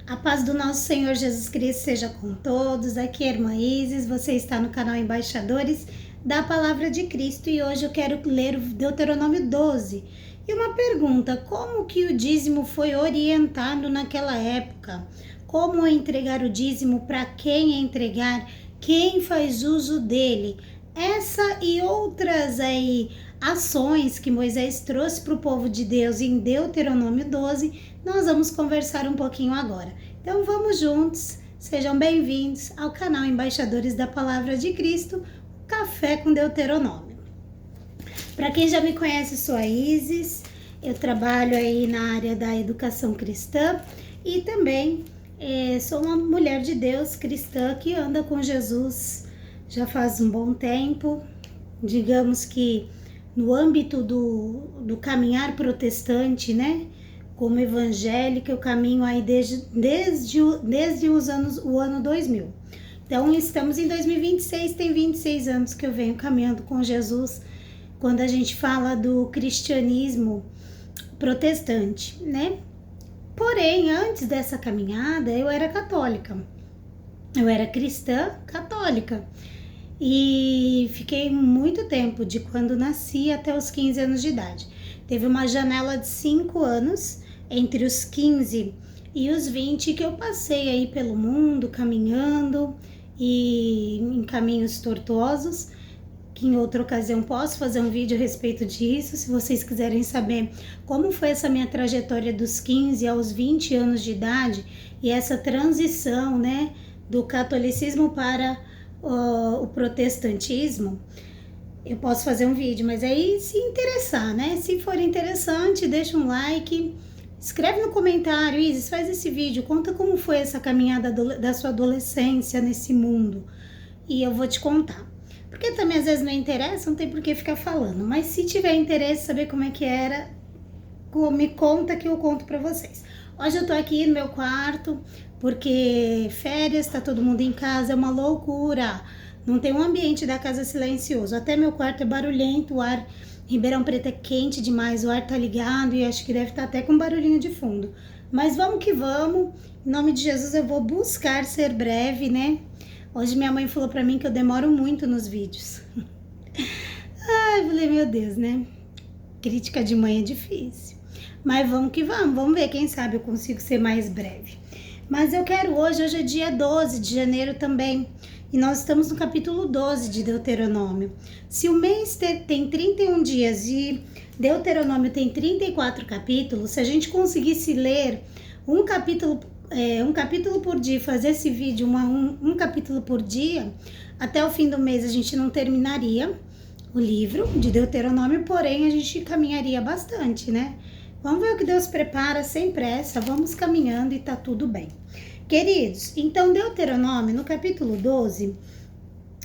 A paz do nosso Senhor Jesus Cristo seja com todos. Aqui é a irmã Isis, você está no canal Embaixadores da Palavra de Cristo e hoje eu quero ler o Deuteronômio 12. E uma pergunta, como que o dízimo foi orientado naquela época? Como entregar o dízimo, para quem entregar, quem faz uso dele? Essa e outras ações que Moisés trouxe para o povo de Deus em Deuteronômio 12, nós vamos conversar um pouquinho agora. Então vamos juntos, sejam bem-vindos ao canal Embaixadores da Palavra de Cristo, Café com Deuteronômio. Para quem já me conhece, sou a Isis, eu trabalho aí na área da educação cristã e também sou uma mulher de Deus cristã que anda com Jesus já faz um bom tempo. Digamos que no âmbito do caminhar protestante, né? Como evangélica, eu caminho aí desde o ano 2000. Então, estamos em 2026, tem 26 anos que eu venho caminhando com Jesus, quando a gente fala do cristianismo protestante, né? Porém, antes dessa caminhada, eu era católica. Eu era cristã católica. E fiquei muito tempo, de quando nasci até os 15 anos de idade. Teve uma janela de 5 anos, entre os 15 e os 20, que eu passei aí pelo mundo, caminhando e em caminhos tortuosos, que em outra ocasião posso fazer um vídeo a respeito disso, se vocês quiserem saber como foi essa minha trajetória dos 15 aos 20 anos de idade e essa transição, né, do catolicismo para o protestantismo, eu posso fazer um vídeo, mas aí se interessar, né? Se for interessante, deixa um like, escreve no comentário, Isis, faz esse vídeo, conta como foi essa caminhada da sua adolescência nesse mundo e eu vou te contar. Porque também às vezes não interessa, não tem por que ficar falando, mas se tiver interesse saber como é que era, me conta que eu conto pra vocês. Hoje eu tô aqui no meu quarto, porque férias, tá todo mundo em casa, é uma loucura. Não tem um ambiente da casa silencioso. Até meu quarto é barulhento, o ar Ribeirão Preto é quente demais, o ar tá ligado e acho que deve estar até com barulhinho de fundo. Mas vamos que vamos. Em nome de Jesus eu vou buscar ser breve, né? Hoje minha mãe falou pra mim que eu demoro muito nos vídeos. Ai, eu falei, meu Deus, né? Crítica de mãe é difícil. Mas vamos que vamos ver, quem sabe eu consigo ser mais breve. Mas eu quero hoje é dia 12 de janeiro também, e nós estamos no capítulo 12 de Deuteronômio. Se o mês tem 31 dias e Deuteronômio tem 34 capítulos, se a gente conseguisse ler um capítulo por dia, fazer esse vídeo um capítulo por dia, até o fim do mês a gente não terminaria o livro de Deuteronômio, porém a gente caminharia bastante, né? Vamos ver o que Deus prepara sem pressa, vamos caminhando e tá tudo bem. Queridos, então Deuteronômio, no capítulo 12,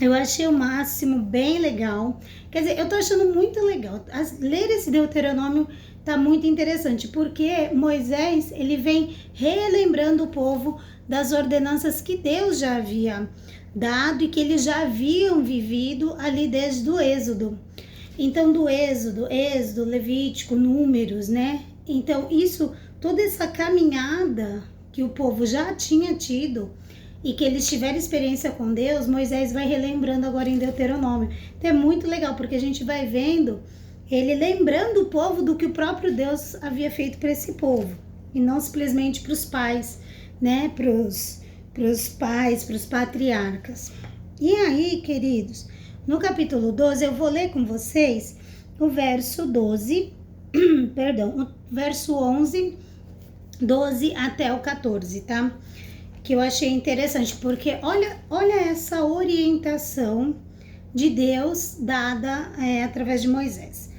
eu achei o máximo bem legal. Quer dizer, eu tô achando muito legal. Ler esse Deuteronômio tá muito interessante, porque Moisés, ele vem relembrando o povo das ordenanças que Deus já havia dado e que eles já haviam vivido ali desde o Êxodo. Então, do Êxodo, Levítico, Números, né? Então, toda essa caminhada que o povo já tinha tido e que eles tiveram experiência com Deus, Moisés vai relembrando agora em Deuteronômio. Então, é muito legal, porque a gente vai vendo ele lembrando o povo do que o próprio Deus havia feito para esse povo. E não simplesmente para os pais, né? Para os pais, para os patriarcas. E aí, queridos, no capítulo 12, eu vou ler com vocês o verso 12, o verso 11, 12 até o 14, tá? Que eu achei interessante, porque olha essa orientação de Deus dada através de Moisés.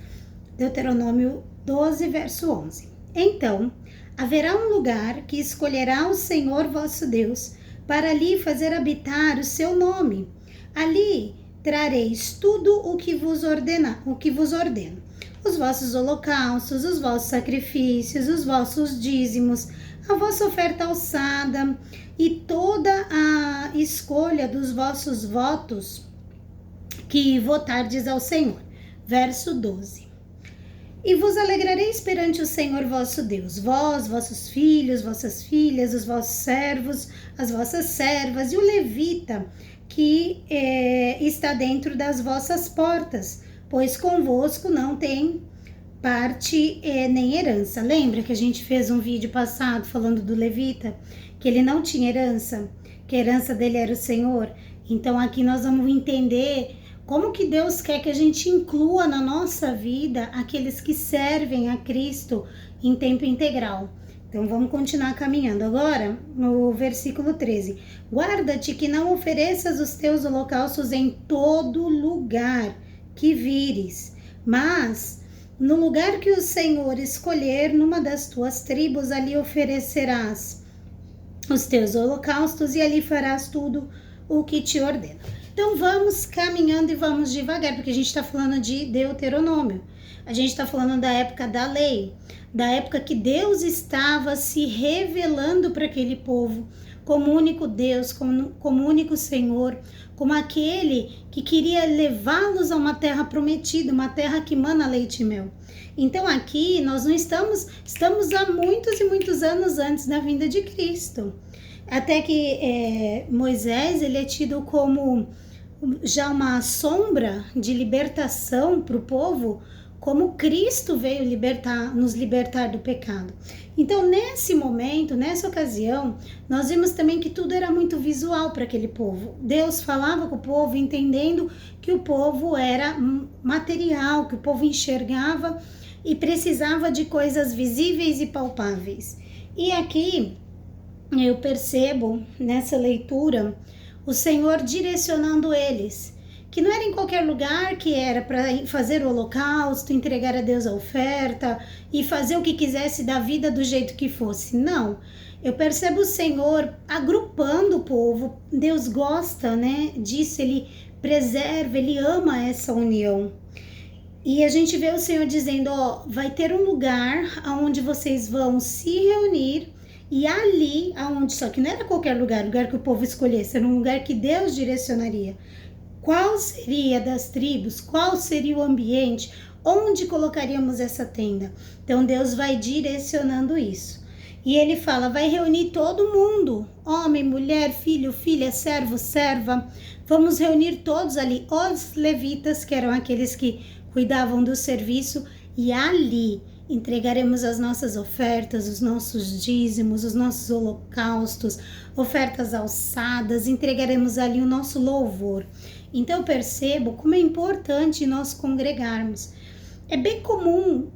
Deuteronômio 12, verso 11. Então, haverá um lugar que escolherá o Senhor vosso Deus, para ali fazer habitar o seu nome. Ali trareis tudo o que vos ordeno. Os vossos holocaustos, os vossos sacrifícios, os vossos dízimos, a vossa oferta alçada e toda a escolha dos vossos votos que votardes ao Senhor. Verso 12. E vos alegrareis perante o Senhor vosso Deus, vós, vossos filhos, vossas filhas, os vossos servos, as vossas servas, e o levita que está dentro das vossas portas, pois convosco não tem parte nem herança. Lembra que a gente fez um vídeo passado falando do levita, que ele não tinha herança, que a herança dele era o Senhor? Então aqui nós vamos entender como que Deus quer que a gente inclua na nossa vida aqueles que servem a Cristo em tempo integral. Então vamos continuar caminhando. Agora, no versículo 13. Guarda-te que não ofereças os teus holocaustos em todo lugar que vires, mas no lugar que o Senhor escolher, numa das tuas tribos, ali oferecerás os teus holocaustos e ali farás tudo o que te ordena. Então vamos caminhando e vamos devagar, porque a gente está falando de Deuteronômio. A gente está falando da época da lei, da época que Deus estava se revelando para aquele povo como único Deus, como único Senhor, como aquele que queria levá-los a uma terra prometida, uma terra que mana leite e mel. Então aqui nós não estamos há muitos e muitos anos antes da vinda de Cristo. Até que Moisés ele é tido como já uma sombra de libertação para o povo, como Cristo veio nos libertar do pecado. Então, nesse momento, nessa ocasião, nós vimos também que tudo era muito visual para aquele povo. Deus falava com o povo, entendendo que o povo era material, que o povo enxergava e precisava de coisas visíveis e palpáveis. E aqui eu percebo, nessa leitura, o Senhor direcionando eles, que não era em qualquer lugar que era para fazer o holocausto, entregar a Deus a oferta e fazer o que quisesse da vida do jeito que fosse. Não, eu percebo o Senhor agrupando o povo. Deus gosta, né, disso, Ele preserva, Ele ama essa união. E a gente vê o Senhor dizendo, vai ter um lugar onde vocês vão se reunir. E ali, só que não era qualquer lugar que o povo escolhesse, era um lugar que Deus direcionaria. Qual seria das tribos? Qual seria o ambiente? Onde colocaríamos essa tenda? Então Deus vai direcionando isso. E ele fala, vai reunir todo mundo, homem, mulher, filho, filha, servo, serva. Vamos reunir todos ali, os levitas, que eram aqueles que cuidavam do serviço, e ali entregaremos as nossas ofertas, os nossos dízimos, os nossos holocaustos, ofertas alçadas, entregaremos ali o nosso louvor. Então eu percebo como é importante nós congregarmos. É bem comum,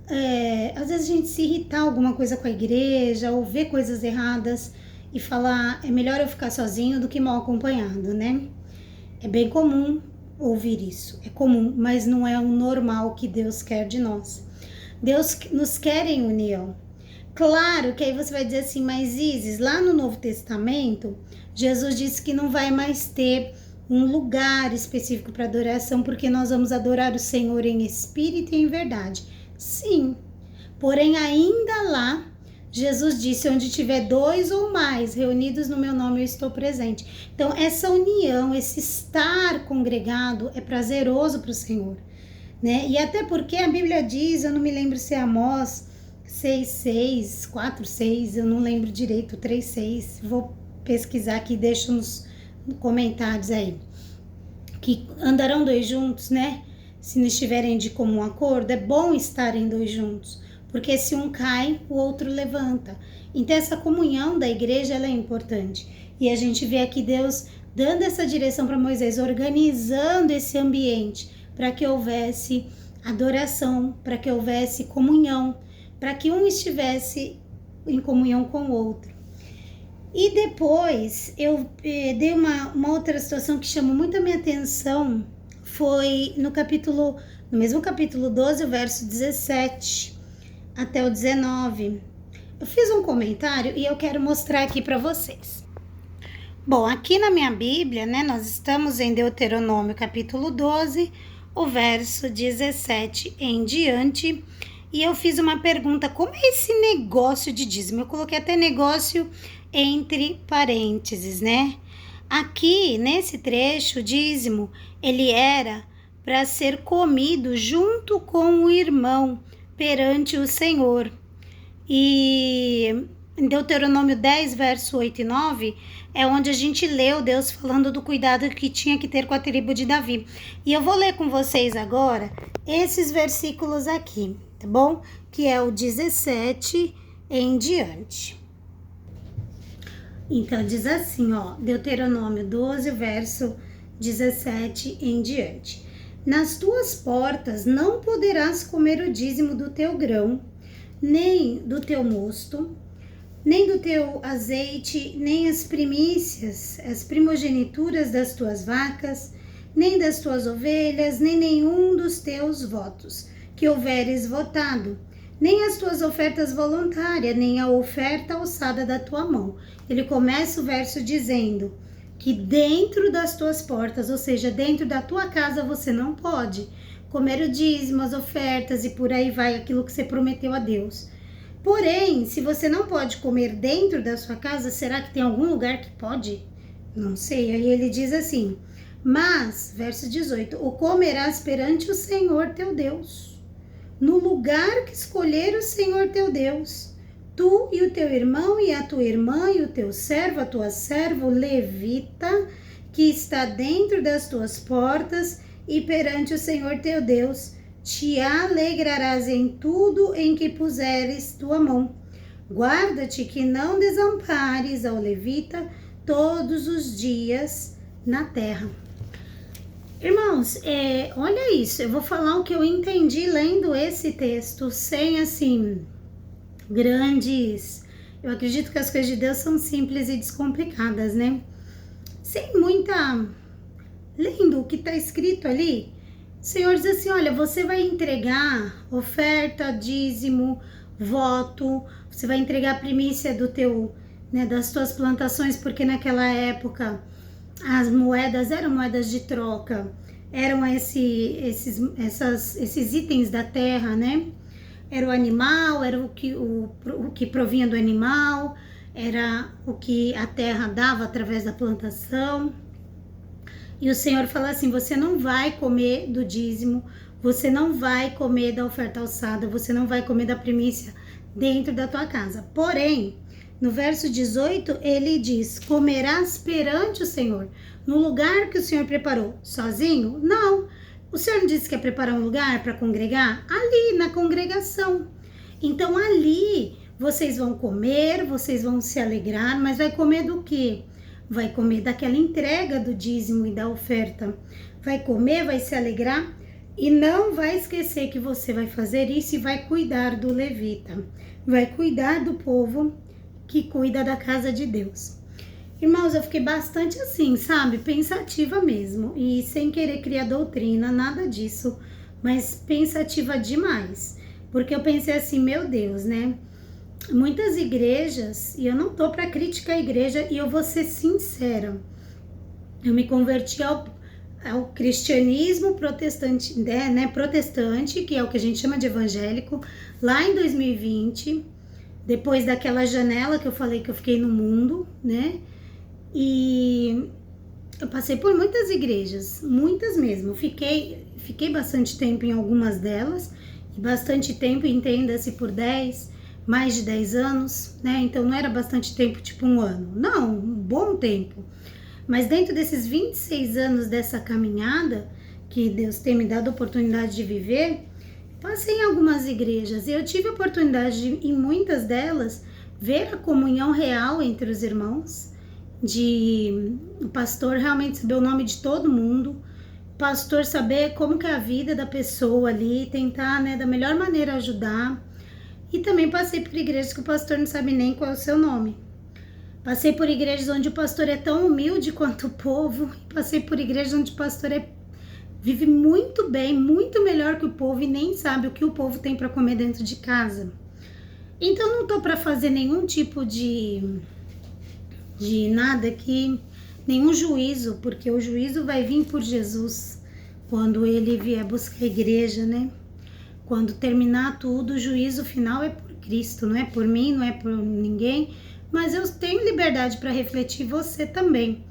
às vezes a gente se irritar alguma coisa com a igreja, ou ver coisas erradas e falar, é melhor eu ficar sozinho do que mal acompanhado, né? É bem comum ouvir isso, é comum, mas não é o normal que Deus quer de nós. Deus nos quer em união. Claro que aí você vai dizer assim, mas Isis, lá no Novo Testamento, Jesus disse que não vai mais ter um lugar específico para adoração, porque nós vamos adorar o Senhor em espírito e em verdade. Sim, porém ainda lá, Jesus disse, onde tiver 2 ou mais reunidos no meu nome, eu estou presente. Então essa união, esse estar congregado é prazeroso para o Senhor. Né? E até porque a Bíblia diz, eu não me lembro se é Amós 6:6, 4:6, eu não lembro direito, 3:6, vou pesquisar aqui, deixo nos comentários aí, que andarão 2 juntos, né? Se não estiverem de comum acordo, é bom estarem 2 juntos, porque se um cai, o outro levanta. Então essa comunhão da igreja, ela é importante. E a gente vê aqui Deus dando essa direção para Moisés, organizando esse ambiente, para que houvesse adoração, para que houvesse comunhão, para que um estivesse em comunhão com o outro. E depois eu dei uma outra situação que chamou muito a minha atenção, foi no mesmo capítulo 12, o verso 17 até o 19. Eu fiz um comentário e eu quero mostrar aqui para vocês. Bom, aqui na minha Bíblia, né, nós estamos em Deuteronômio capítulo 12, o verso 17 em diante, e eu fiz uma pergunta, como é esse negócio de dízimo? Eu coloquei até negócio entre parênteses, né? Aqui, nesse trecho, o dízimo, ele era para ser comido junto com o irmão, perante o Senhor. E em Deuteronômio 10, verso 8 e 9, é onde a gente leu Deus falando do cuidado que tinha que ter com a tribo de Davi. E eu vou ler com vocês agora esses versículos aqui, tá bom? Que é o 17 em diante. Então, diz assim, ó, Deuteronômio 12, verso 17 em diante. Nas tuas portas não poderás comer o dízimo do teu grão, nem do teu mosto, nem do teu azeite, nem as primícias, as primogenituras das tuas vacas, nem das tuas ovelhas, nem nenhum dos teus votos que houveres votado, nem as tuas ofertas voluntárias, nem a oferta alçada da tua mão. Ele começa o verso dizendo que dentro das tuas portas, ou seja, dentro da tua casa, você não pode comer o dízimo, as ofertas e por aí vai, aquilo que você prometeu a Deus. Porém, se você não pode comer dentro da sua casa, será que tem algum lugar que pode? Não sei. Aí ele diz assim, mas, verso 18, o comerás perante o Senhor teu Deus, no lugar que escolher o Senhor teu Deus, tu e o teu irmão e a tua irmã e o teu servo, a tua serva, o levita, que está dentro das tuas portas, e perante o Senhor teu Deus, te alegrarás em tudo em que puseres tua mão. Guarda-te que não desampares ao levita todos os dias na terra. Irmãos, olha isso, eu vou falar o que eu entendi lendo esse texto, sem assim, grandes... Eu acredito que as coisas de Deus são simples e descomplicadas, né? Sem muita... Lendo o que está escrito ali, o Senhor diz assim, olha, você vai entregar oferta, dízimo, voto, você vai entregar a primícia do teu, né, das tuas plantações, porque naquela época as moedas eram moedas de troca, eram esses itens da terra, né? Era o animal, era o que provinha do animal, era o que a terra dava através da plantação. E o Senhor fala assim, você não vai comer do dízimo, você não vai comer da oferta alçada, você não vai comer da primícia dentro da tua casa. Porém, no verso 18, ele diz, comerás perante o Senhor, no lugar que o Senhor preparou. Sozinho? Não. O Senhor não disse que ia preparar um lugar para congregar? Ali, na congregação. Então, ali, vocês vão comer, vocês vão se alegrar, mas vai comer do quê? Vai comer daquela entrega do dízimo e da oferta. Vai comer, vai se alegrar e não vai esquecer que você vai fazer isso e vai cuidar do levita. Vai cuidar do povo que cuida da casa de Deus. Irmãos, eu fiquei bastante assim, sabe? Pensativa mesmo. E sem querer criar doutrina, nada disso. Mas pensativa demais. Porque eu pensei assim, meu Deus, né? Muitas igrejas, e eu não tô para criticar a igreja, e eu vou ser sincera, eu me converti ao cristianismo protestante, né, protestante, que é o que a gente chama de evangélico, lá em 2020, depois daquela janela que eu falei que eu fiquei no mundo, né, e eu passei por muitas igrejas, muitas mesmo, fiquei bastante tempo em algumas delas, e bastante tempo, entenda-se por mais de 10 anos, né? Então não era bastante tempo, tipo um ano. Não, um bom tempo. Mas dentro desses 26 anos dessa caminhada, que Deus tem me dado a oportunidade de viver, passei em algumas igrejas e eu tive a oportunidade de, em muitas delas, ver a comunhão real entre os irmãos, de o pastor realmente saber o nome de todo mundo, o pastor saber como que é a vida da pessoa ali, tentar, né, da melhor maneira ajudar. E também passei por igrejas que o pastor não sabe nem qual é o seu nome. Passei por igrejas onde o pastor é tão humilde quanto o povo. E passei por igrejas onde o pastor vive muito bem, muito melhor que o povo e nem sabe o que o povo tem para comer dentro de casa. Então não tô para fazer nenhum tipo de nada aqui, nenhum juízo, porque o juízo vai vir por Jesus quando ele vier buscar a igreja, né? Quando terminar tudo, o juízo final é por Cristo, não é por mim, não é por ninguém, mas eu tenho liberdade para refletir, você também.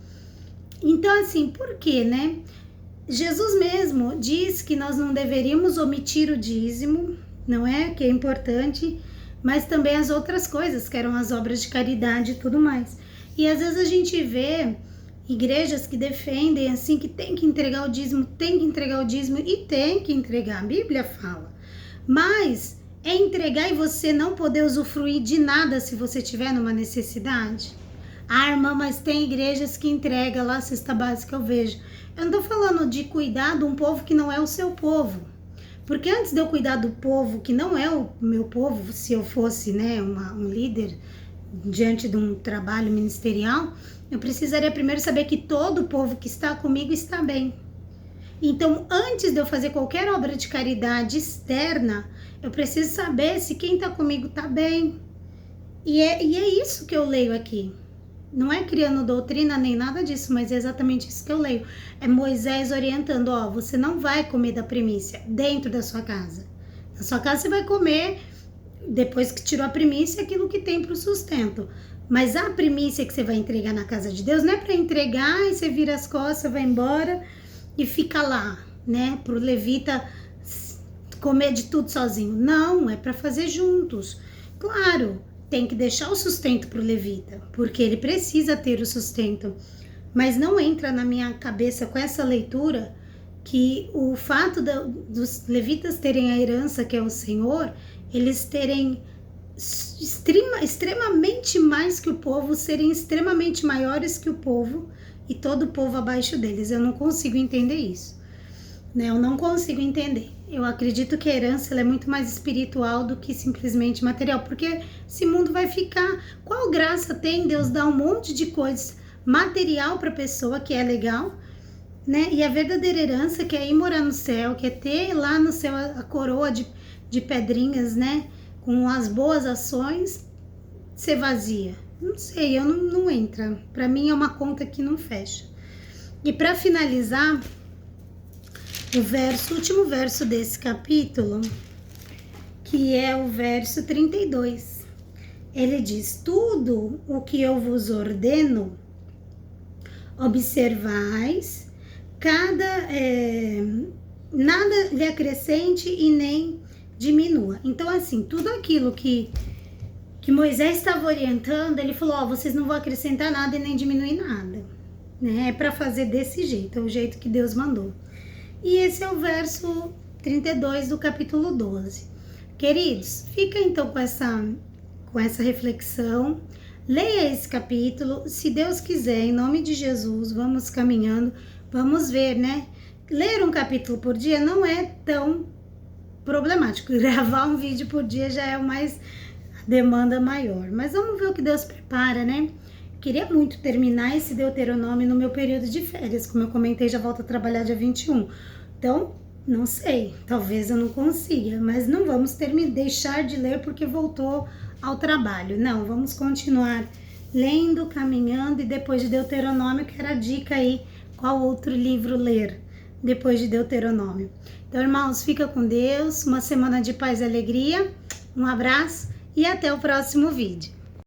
Então, assim, por quê, né? Jesus mesmo diz que nós não deveríamos omitir o dízimo, não é? Que é importante, mas também as outras coisas, que eram as obras de caridade e tudo mais. E às vezes a gente vê igrejas que defendem assim que tem que entregar o dízimo, tem que entregar o dízimo e tem que entregar, a Bíblia fala. Mas é entregar e você não poder usufruir de nada se você tiver numa necessidade? Ah, irmã, mas tem igrejas que entregam lá a cesta básica, eu vejo. Eu não tô falando de cuidar de um povo que não é o seu povo. Porque antes de eu cuidar do povo que não é o meu povo, se eu fosse, né, um líder diante de um trabalho ministerial, eu precisaria primeiro saber que todo o povo que está comigo está bem. Então, antes de eu fazer qualquer obra de caridade externa, eu preciso saber se quem está comigo está bem. E é isso que eu leio aqui. Não é criando doutrina nem nada disso, mas é exatamente isso que eu leio. É Moisés orientando, ó, você não vai comer da primícia dentro da sua casa. Na sua casa você vai comer, depois que tirou a primícia, aquilo que tem para o sustento. Mas a primícia que você vai entregar na casa de Deus não é para entregar e você vira as costas, vai embora e fica lá, né? Para o levita comer de tudo sozinho. Não, é para fazer juntos. Claro, tem que deixar o sustento para o levita, porque ele precisa ter o sustento. Mas não entra na minha cabeça com essa leitura que o fato dos levitas terem a herança que é o Senhor, eles terem extremamente mais que o povo, serem extremamente maiores que o povo e todo o povo abaixo deles. Eu não consigo entender isso, né? Eu não consigo entender. Eu acredito que a herança ela é muito mais espiritual do que simplesmente material, porque esse mundo vai ficar. Qual graça tem Deus dar um monte de coisas material para a pessoa, que é legal, né? E a verdadeira herança, que é ir morar no céu, que é ter lá no céu a coroa de pedrinhas, né? Com as boas ações, ser vazia. Não sei, eu não entra. Para mim é uma conta que não fecha. E para finalizar, o último verso desse capítulo, que é o verso 32. Ele diz: tudo o que eu vos ordeno, observais, nada lhe acrescente e nem diminua. Então, assim, tudo aquilo que Moisés estava orientando, ele falou, ó, vocês não vão acrescentar nada e nem diminuir nada, né? É para fazer desse jeito, é o jeito que Deus mandou. E esse é o verso 32 do capítulo 12. Queridos, fica então com essa reflexão. Leia esse capítulo, se Deus quiser, em nome de Jesus, vamos caminhando, vamos ver, né? Ler um capítulo por dia não é tão problemático. Gravar um vídeo por dia já é demanda maior. Mas vamos ver o que Deus prepara, né? Queria muito terminar esse Deuteronômio no meu período de férias. Como eu comentei, já volto a trabalhar dia 21. Então, não sei, talvez eu não consiga, mas não vamos deixar de ler porque voltou ao trabalho. Não, vamos continuar lendo, caminhando, e depois de Deuteronômio, quero a dica aí, qual outro livro ler depois de Deuteronômio. Então, irmãos, fica com Deus, uma semana de paz e alegria, um abraço e até o próximo vídeo.